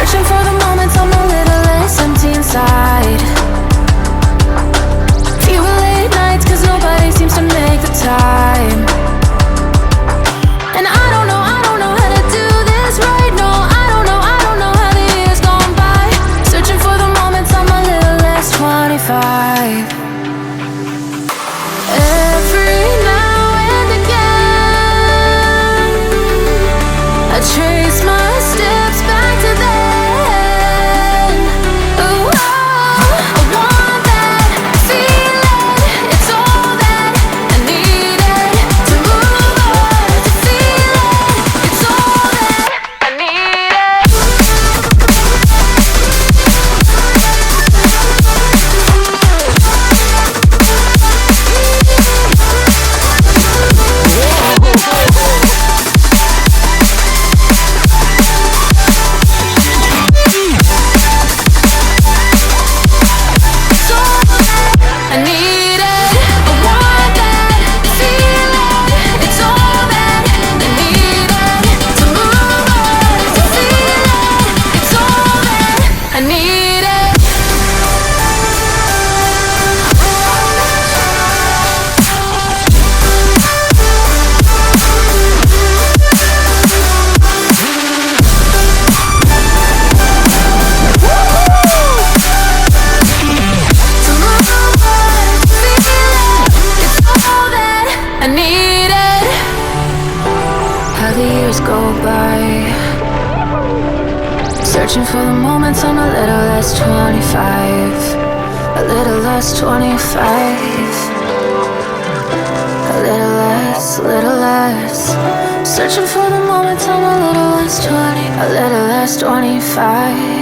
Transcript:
Searching for the moments I'm a little less empty inside. Fewer late nights cause nobody seems to make the time. And I don't know how to do this right. No, I don't know how the years gone by. Searching for the moments I'm a little less 25. Every now and again I trace my steps back to then. Ooh, I want that feeling. It's all that I needed to move on, to feel it. It's all that I needed. I need it, I want that feeling. It's all that I needed to move on, to feel it. It's all that I needed. To move on, to feel it. It's all that I needed. How the years go by, searching for the moments I'm a little less 25. A little less 25. A little less, little less. Searching for the moments I'm a little less 20. A little less 25.